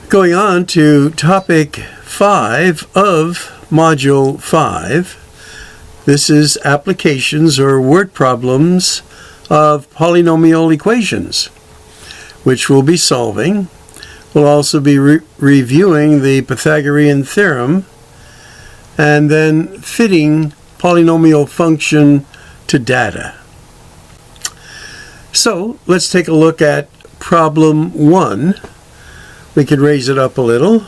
Going on to topic 5 of module 5. This is applications or word problems of polynomial equations, which we'll be solving. We'll also be reviewing the Pythagorean Theorem and then fitting polynomial function to data. So let's take a look at problem 1. We can raise it up a little.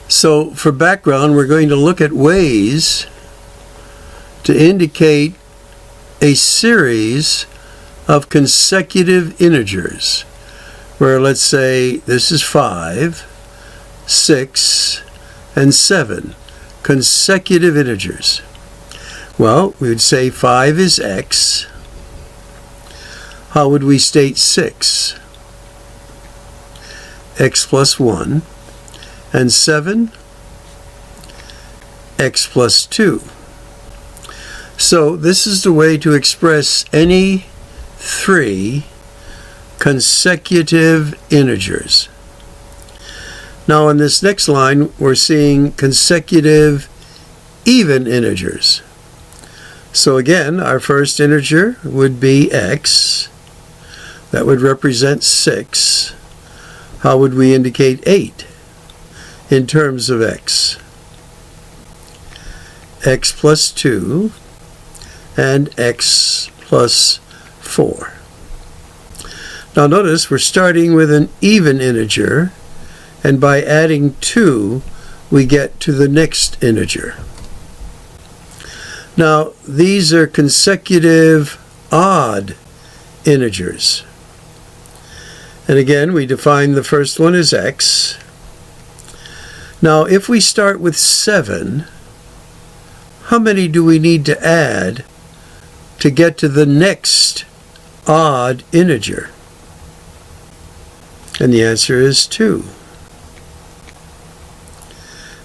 So for background, we're going to look at ways to indicate a series of consecutive integers, where let's say this is 5, 6, and 7 consecutive integers. Well, we would say 5 is x. How would we state 6? X plus 1, and 7, x plus 2. So this is the way to express any 3 consecutive integers. Now in this next line, we're seeing consecutive even integers. So again, our first integer would be x. That would represent 6. How would we indicate 8 in terms of x? X plus 2 and x plus 4. Now notice we're starting with an even integer, and by adding 2 we get to the next integer. Now these are consecutive odd integers. And again, we define the first one as x. Now, if we start with 7, how many do we need to add to get to the next odd integer? And the answer is 2.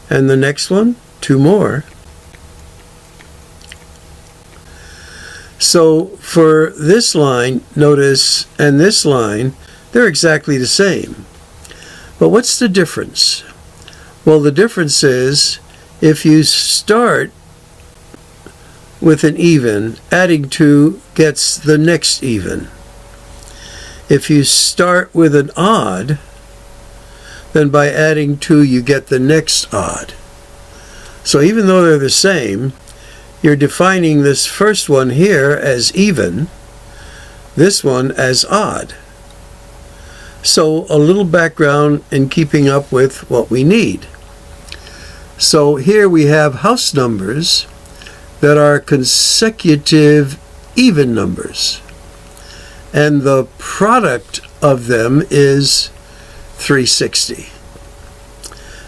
And the next one, 2 more. So for this line, notice, and this line, they're exactly the same. But what's the difference? Well, the difference is if you start with an even, adding 2 gets the next even. If you start with an odd, then by adding 2 you get the next odd. So even though they're the same, you're defining this first one here as even, this one as odd. So a little background in keeping up with what we need. So here we have house numbers that are consecutive even numbers, and the product of them is 360.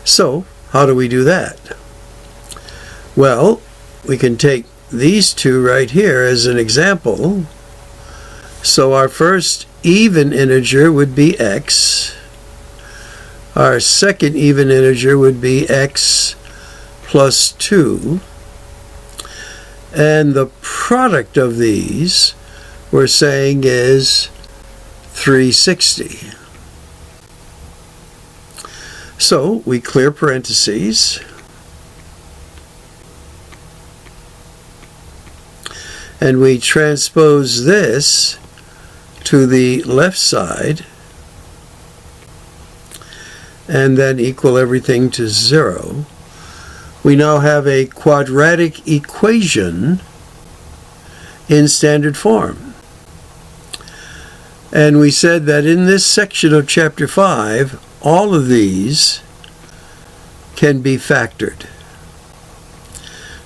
So how do we do that? Well, we can take these two right here as an example. So our first even integer would be x. Our second even integer would be x plus 2. And the product of these, we're saying, is 360. So we clear parentheses. And we transpose this to the left side, and then equal everything to 0. We now have a quadratic equation in standard form. And we said that in this section of chapter 5, all of these can be factored.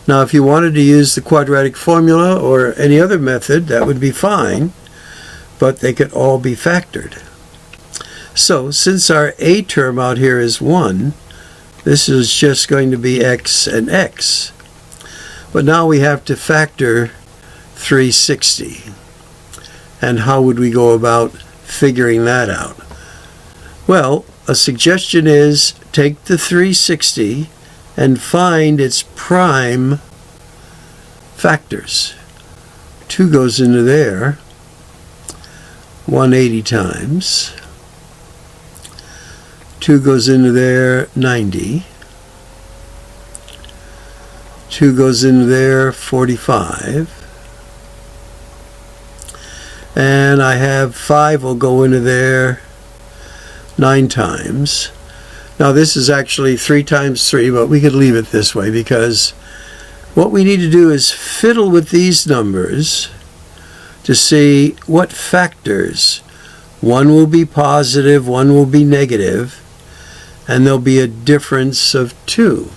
Now if you wanted to use the quadratic formula or any other method, that would be fine, but they could all be factored. So since our a term out here is 1, this is just going to be x and x. But now we have to factor 360. And how would we go about figuring that out? Well, a suggestion is take the 360 and find its prime factors. 2 goes into there 180 times. 2 goes into there, 90. 2 goes into there, 45. And I have 5 will go into there 9 times. Now this is actually 3 times 3, but we could leave it this way because what we need to do is fiddle with these numbers to see what factors. One will be positive, one will be negative, and there'll be a difference of 2.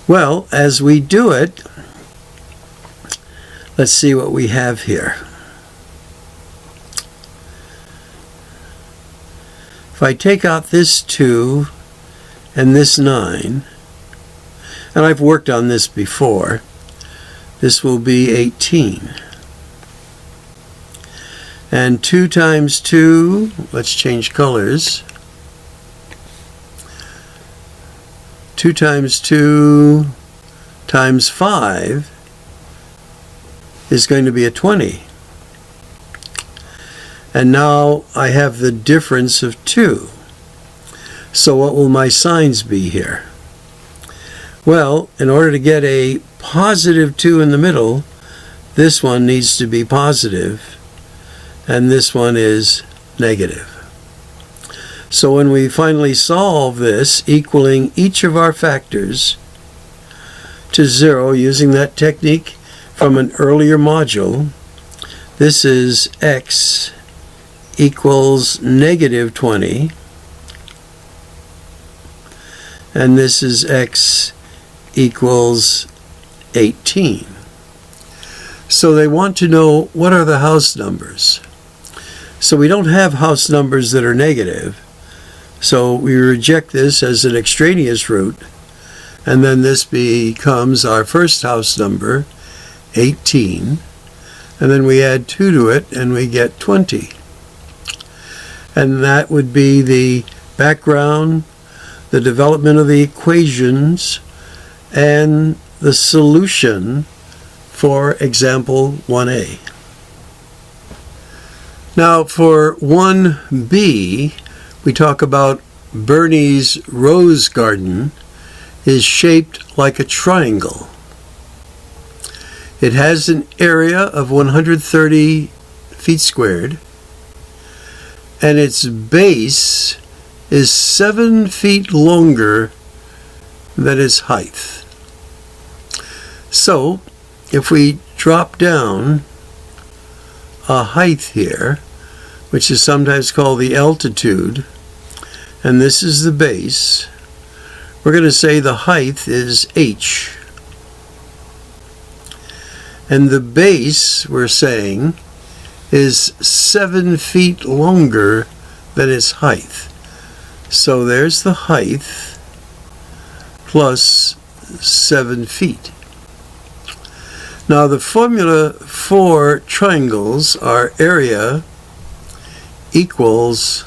Well, as we do it, let's see what we have here. If I take out this 2 and this 9, and I've worked on this before, this will be 18. And 2 times 2, let's change colors. 2 times 2 times 5 is going to be a 20. And now I have the difference of 2. So what will my signs be here? Well, in order to get a positive 2 in the middle, this one needs to be positive, and this one is negative. So when we finally solve this, equaling each of our factors to 0 using that technique from an earlier module, this is x equals negative 20, and this is x equals 18. So they want to know what are the house numbers. So we don't have house numbers that are negative, so we reject this as an extraneous root, and then this becomes our first house number, 18, and then we add 2 to it and we get 20. And that would be the background, the development of the equations, and the solution for example 1a. Now for 1b, we talk about Bernie's rose garden is shaped like a triangle. It has an area of 130 feet squared, and its base is 7 feet longer than its height. So, if we drop down a height here, which is sometimes called the altitude, and this is the base, we're going to say the height is h. And the base, we're saying, is 7 feet longer than its height. So there's the height plus 7 feet. Now the formula for triangles are area equals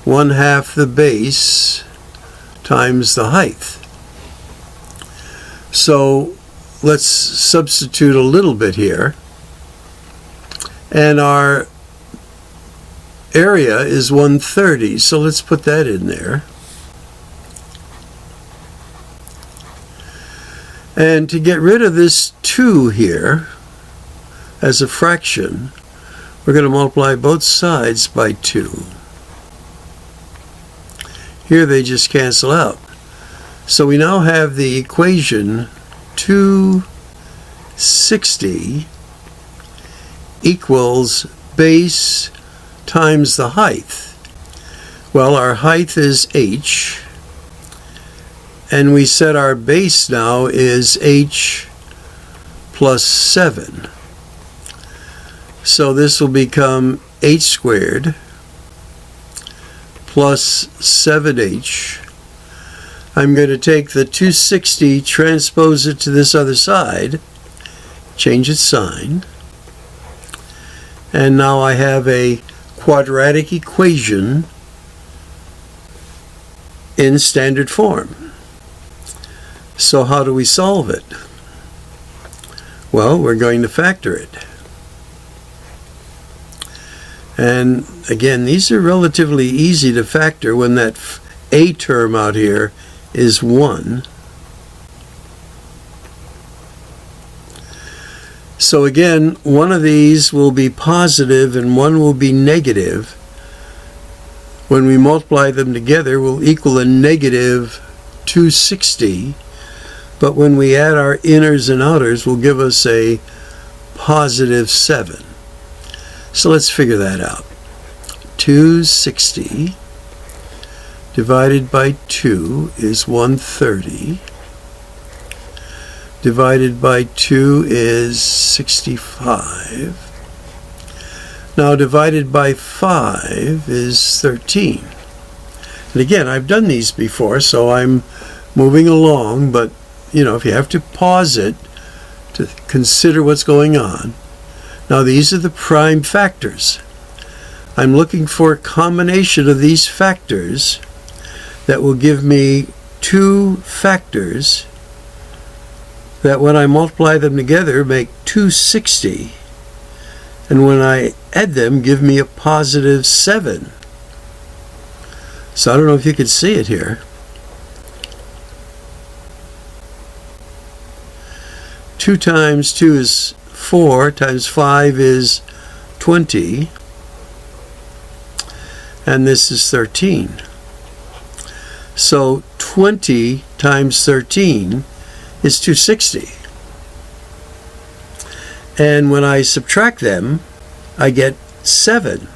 1/2 the base times the height. So let's substitute a little bit here. And our area is 130, so let's put that in there. And to get rid of this 2 here as a fraction, we're going to multiply both sides by 2. Here they just cancel out. So we now have the equation 260 equals base times the height. Well, our height is h, and we said our base now is h plus 7. So this will become h squared plus 7h. I'm going to take the 260, transpose it to this other side, change its sign, and now I have a quadratic equation in standard form. So how do we solve it? Well, we're going to factor it. And again, these are relatively easy to factor when that a term out here is 1. So again, one of these will be positive and one will be negative. When we multiply them together, will equal a negative 260. But when we add our inners and outers, will give us a positive 7. So let's figure that out. 260 divided by 2 is 130. Divided by 2 is 65. Now divided by 5 is 13. And again, I've done these before, so I'm moving along, but if you have to pause it to consider what's going on. Now these are the prime factors. I'm looking for a combination of these factors that will give me 2 factors that when I multiply them together make 260, and when I add them give me a positive 7. So I don't know if you can see it here. 2 times 2 is 4, times 5 is 20, and this is 13. So 20 times 13 is 260. And when I subtract them, I get 7.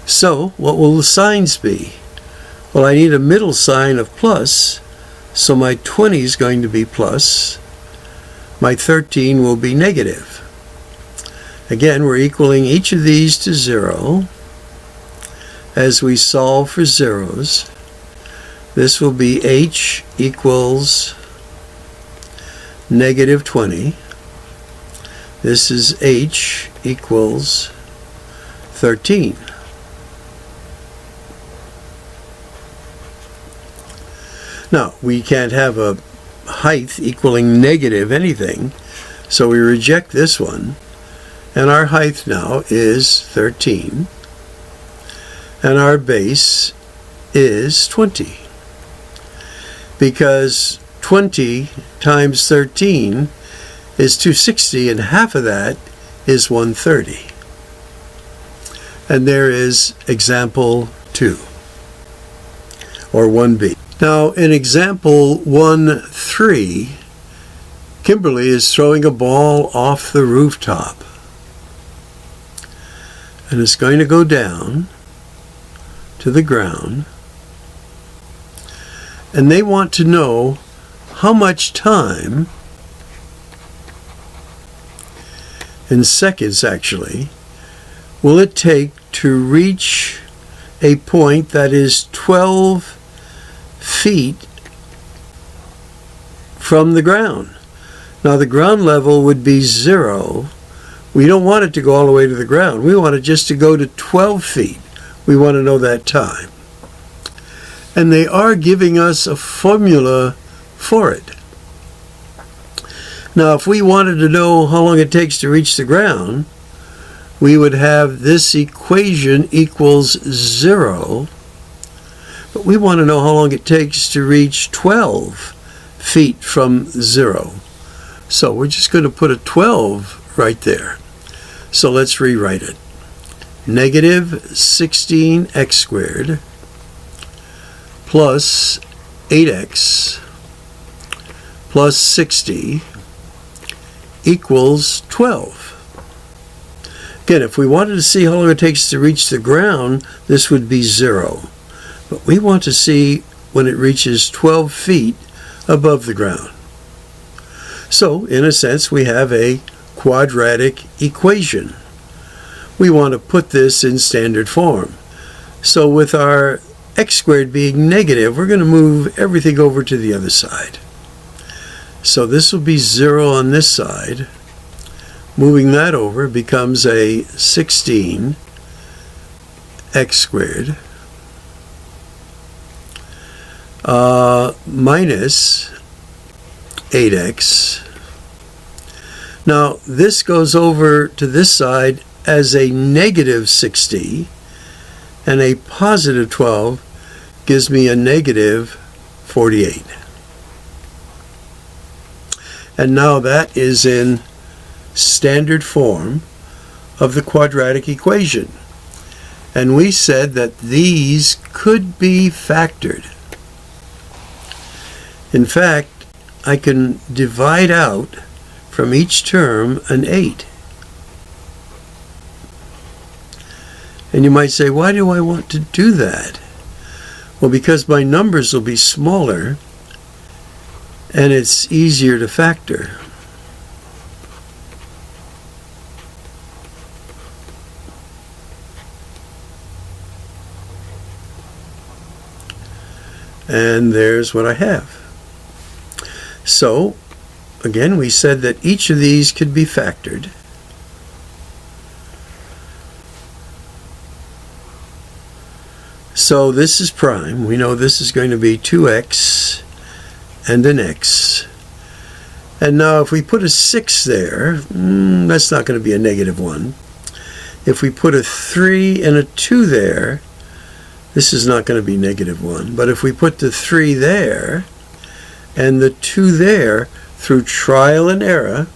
So what will the signs be? Well, I need a middle sign of plus, so my 20 is going to be plus. My 13 will be negative. Again, we're equaling each of these to 0. As we solve for zeros, this will be h equals negative 20. This is h equals 13. Now, we can't have a height equaling negative anything, so we reject this one. And our height now is 13. And our base is 20. Because 20 times 13 is 260, and half of that is 130. And there is example 2, or 1b. Now, in example 1.3, Kimberly is throwing a ball off the rooftop. And it's going to go down to the ground. And they want to know how much time, in seconds actually, will it take to reach a point that is 12 feet from the ground. Now the ground level would be 0. We don't want it to go all the way to the ground. We want it just to go to 12 feet. We want to know that time. And they are giving us a formula for it. Now, if we wanted to know how long it takes to reach the ground, we would have this equation equals 0. But we want to know how long it takes to reach 12 feet from 0. So we're just going to put a 12 right there. So let's rewrite it. Negative 16x squared plus 8x plus 60 equals 12. Again, if we wanted to see how long it takes to reach the ground, this would be 0. But we want to see when it reaches 12 feet above the ground. So, in a sense, we have a quadratic equation. We want to put this in standard form. So with our x squared being negative, we're going to move everything over to the other side. So this will be 0 on this side. Moving that over becomes a 16 x squared minus 8x. Now this goes over to this side as a negative 60, and a positive 12 gives me a negative 48. And now that is in standard form of the quadratic equation. And we said that these could be factored. In fact, I can divide out from each term an 8. And you might say, why do I want to do that? Well, because my numbers will be smaller and it's easier to factor. And there's what I have. So, again, we said that each of these could be factored. So this is prime. We know this is going to be 2x and an x. And now if we put a 6 there, that's not going to be a negative 1. If we put a 3 and a 2 there, this is not going to be negative 1. But if we put the 3 there and the 2 there, through trial and error,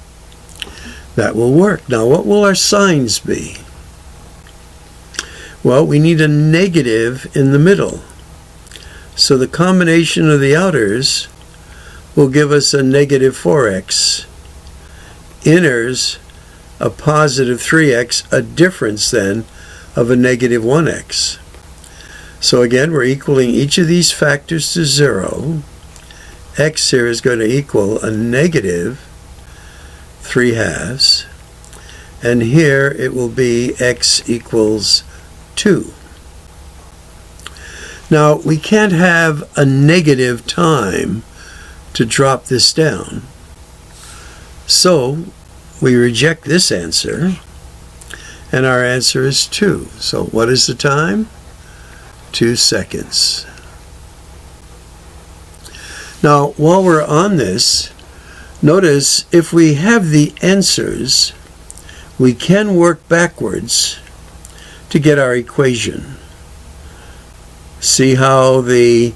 that will work. Now, what will our signs be? Well, we need a negative in the middle. So the combination of the outers will give us a negative 4x. Inners, a positive 3x, a difference then of a negative 1x. So again, we're equaling each of these factors to 0. X here is going to equal a negative 3/2. And here it will be x equals 2. Now, we can't have a negative time to drop this down. So, we reject this answer, and our answer is 2. So, what is the time? 2 seconds. Now, while we're on this, notice if we have the answers, we can work backwards to get our equation. See how the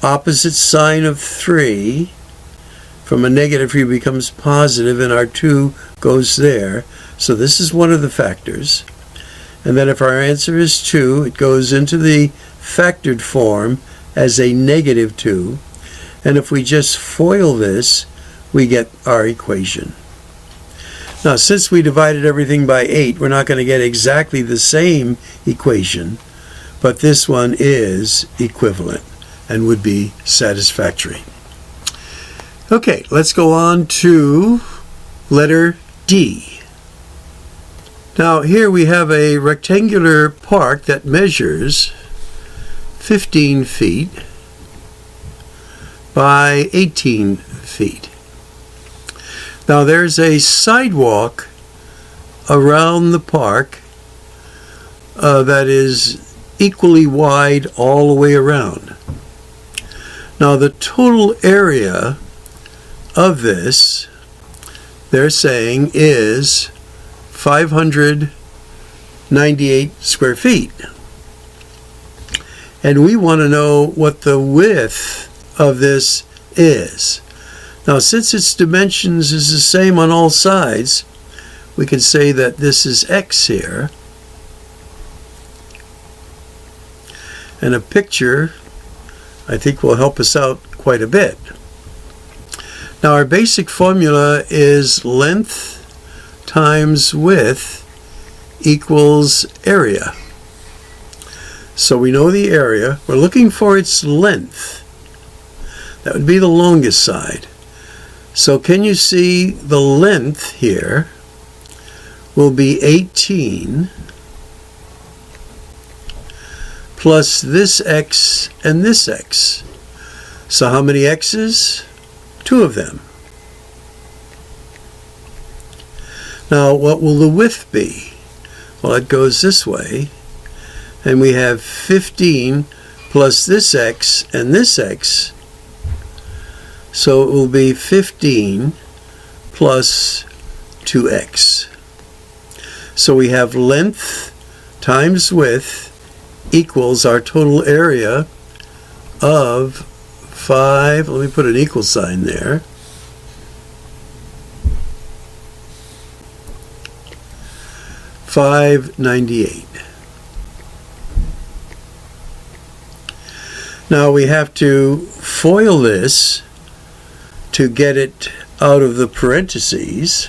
opposite sign of 3 from a negative 3 becomes positive, and our 2 goes there. So this is one of the factors. And then if our answer is 2, it goes into the factored form as a negative 2. And if we just FOIL this, we get our equation. Now, since we divided everything by 8, we're not going to get exactly the same equation, but this one is equivalent and would be satisfactory. Okay, let's go on to letter D. Now, here we have a rectangular park that measures 15 feet by 18 feet. Now there's a sidewalk around the park that is equally wide all the way around. Now the total area of this, they're saying, is 598 square feet. And we want to know what the width of this is. Now, since its dimensions is the same on all sides, we can say that this is x here. And a picture, I think, will help us out quite a bit. Now, our basic formula is length times width equals area. So we know the area. We're looking for its length. That would be the longest side. So can you see the length here will be 18 plus this x and this x. So how many x's? 2 of them. Now what will the width be? Well, it goes this way, and we have 15 plus this x and this x. So it will be 15 plus 2x. So we have length times width equals our total area of 5, let me put an equal sign there, 598. Now we have to FOIL this to get it out of the parentheses.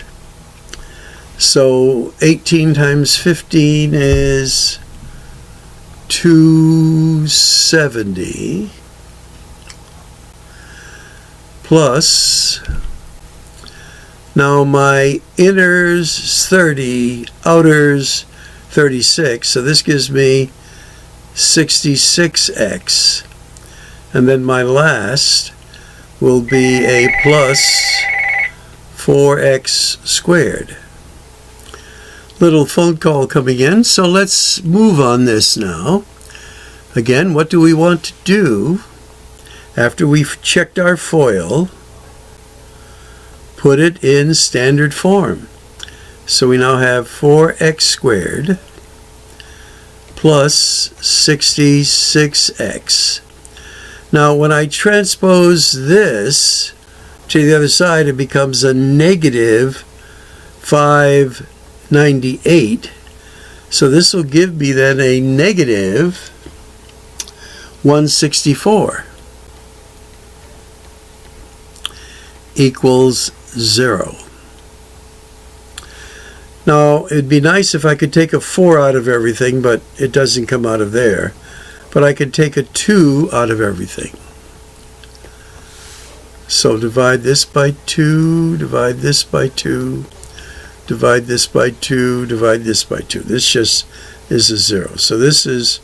So 18 times 15 is 270 plus, now my inners 30, outers 36, so this gives me 66x. And then my last will be a plus 4x squared. Little phone call coming in, so let's move on this now. Again, what do we want to do after we've checked our FOIL? Put it in standard form. So we now have 4x squared plus 66x. Now when I transpose this to the other side, it becomes a negative 598. So this will give me then a negative 164 equals 0. Now it'd be nice if I could take a 4 out of everything, but it doesn't come out of there. But I could take a 2 out of everything. So divide this by 2, divide this by 2, divide this by 2, divide this by 2. This just is a 0. So this is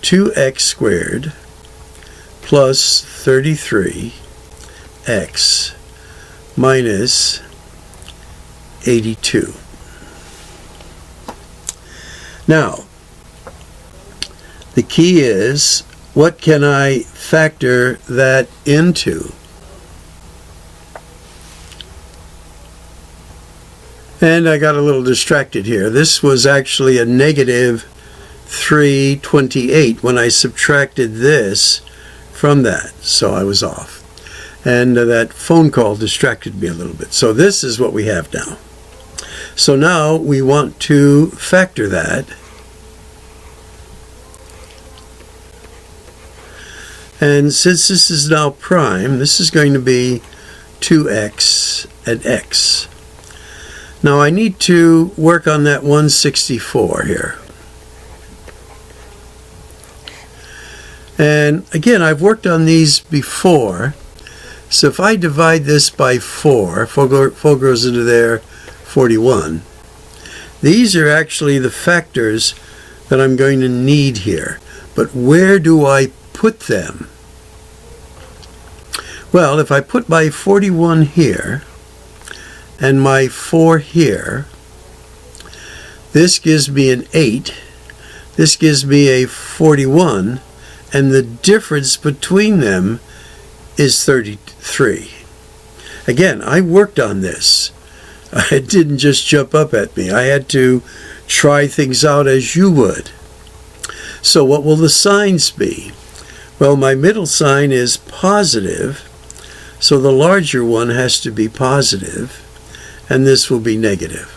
2x squared plus 33x minus 82. Now, the key is, what can I factor that into? And I got a little distracted here. This was actually a negative 328 when I subtracted this from that. So I was off. And that phone call distracted me a little bit. So this is what we have now. So now we want to factor that. And since this is now prime, this is going to be 2x and x. Now I need to work on that 164 here. And again, I've worked on these before. So if I divide this by 4, 4 goes into there, 41. These are actually the factors that I'm going to need here. But where do I put them? Well, if I put my 41 here and my 4 here, this gives me an 8, this gives me a 41, and the difference between them is 33. Again, I worked on this. It didn't just jump up at me. I had to try things out as you would. So what will the signs be? Well, my middle sign is positive, so the larger one has to be positive, and this will be negative.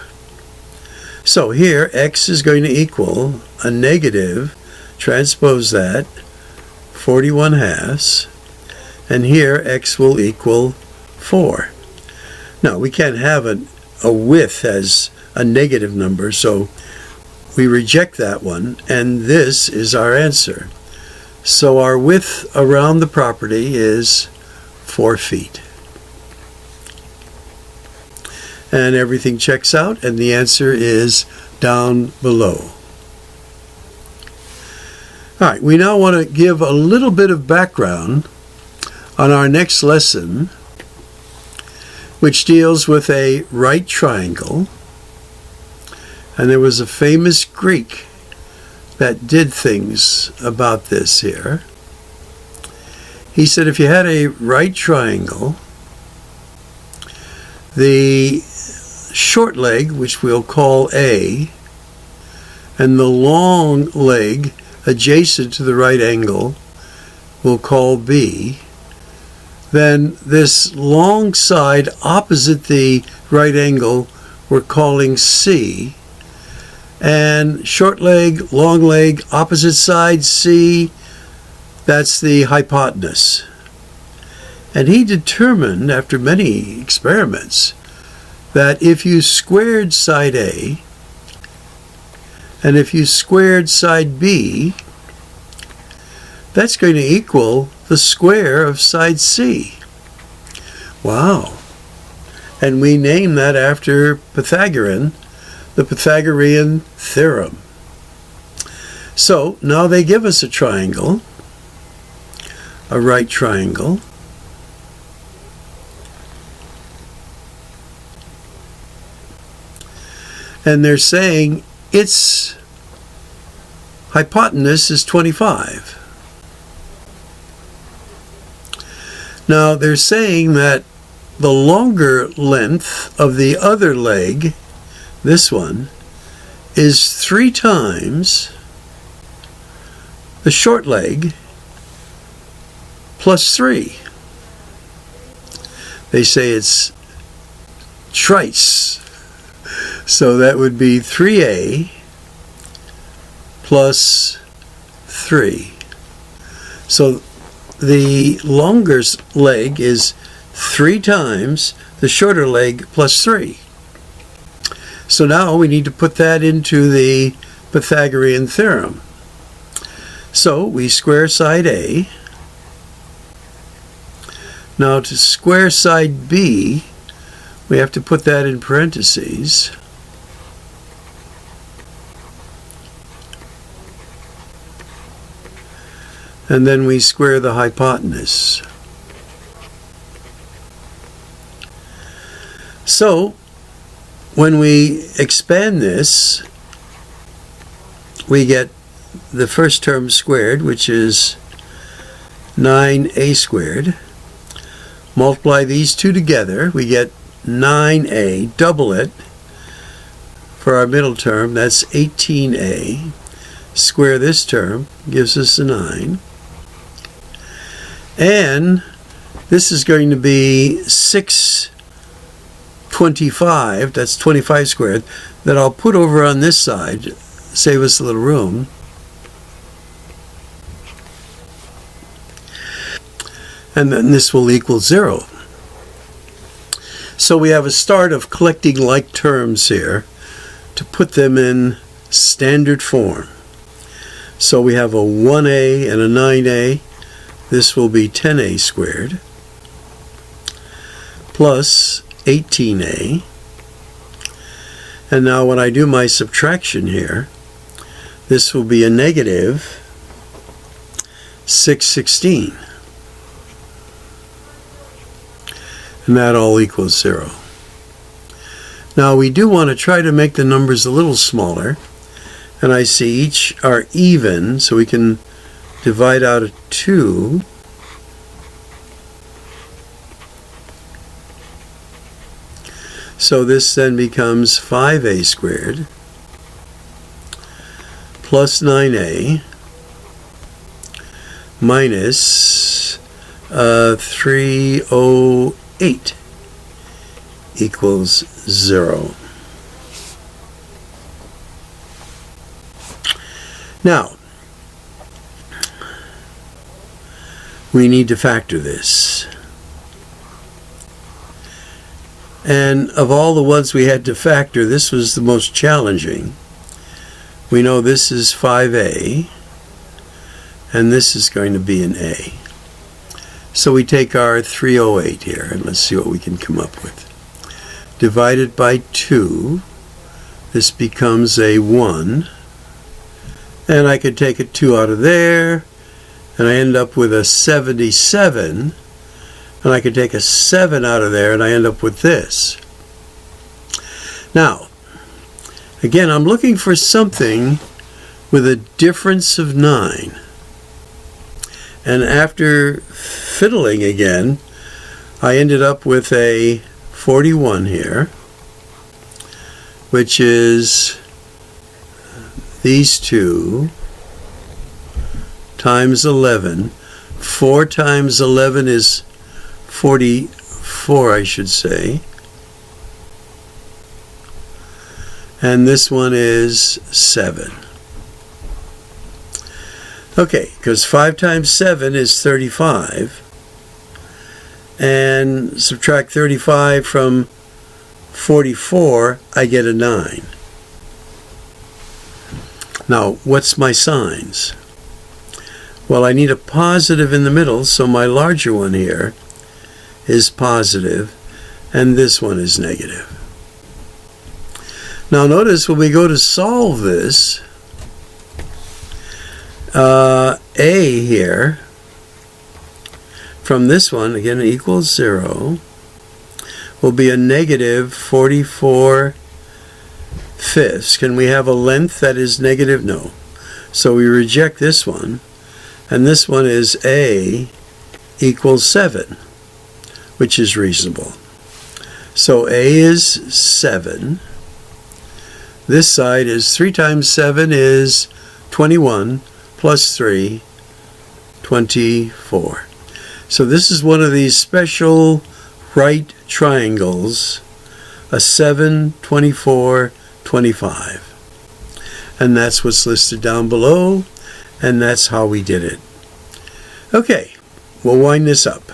So here, x is going to equal a negative, transpose that, 41 halves, and here x will equal 4. Now, we can't have a width as a negative number, so we reject that one, and this is our answer. So our width around the property is 4 feet. And everything checks out, and the answer is down below. All right, we now want to give a little bit of background on our next lesson, which deals with a right triangle. And there was a famous Greek that did things about this here. He said if you had a right triangle, the short leg, which we'll call A, and the long leg adjacent to the right angle we'll call B, then this long side opposite the right angle we're calling C, and short leg, long leg, opposite side C, that's the hypotenuse. And he determined, after many experiments, that if you squared side A and if you squared side B, that's going to equal the square of side C. Wow. And we name that after Pythagorean, the Pythagorean Theorem. So now they give us a triangle, a right triangle. And they're saying its hypotenuse is 25. Now they're saying that the longer length of the other leg, this one, is 3 times the short leg plus 3. They say it's trice. So that would be 3A plus 3. So the longer leg is 3 times the shorter leg plus 3. So now we need to put that into the Pythagorean theorem. So we square side A. Now to square side B, we have to put that in parentheses. And then we square the hypotenuse. So, when we expand this, we get the first term squared, which is 9a squared. Multiply these two together, we get 9a, double it. For our middle term, that's 18a. Square this term, gives us a 9. And this is going to be 625, that's 25 squared, that I'll put over on this side, save us a little room. And then this will equal 0. So we have a start of collecting like terms here to put them in standard form. So we have a 1a and a 9a. This will be 10a squared plus 18a. And now when I do my subtraction here, this will be a negative 616. And that all equals 0. Now we do want to try to make the numbers a little smaller. And I see each are even, so we can divide out a 2. So this then becomes 5a squared plus 9a minus 308 equals 0. Now, we need to factor this. And of all the ones we had to factor, this was the most challenging. We know this is 5a, and this is going to be an a. So we take our 308 here, and let's see what we can come up with. Divided by 2, this becomes a 1. And I could take a 2 out of there, and I end up with a 77. And I could take a 7 out of there, and I end up with this. Now, again, I'm looking for something with a difference of 9. And after fiddling again, I ended up with a 41 here, which is these two times 11. 4 times 11 is 44, I should say. And this one is 7. Okay, because 5 times 7 is 35. And subtract 35 from 44, I get a 9. Now, what's my signs? Well, I need a positive in the middle, so my larger one here is positive, and this one is negative. Now notice when we go to solve this, A here, from this one, again, equals 0, will be a negative 44 fifths. Can we have a length that is negative? No. So we reject this one. And this one is A equals 7, which is reasonable. So A is 7. This side is 3 times 7 is 21 plus 3, 24. So this is one of these special right triangles, a 7, 24, 25. And that's what's listed down below, and that's how we did it. Okay, we'll wind this up.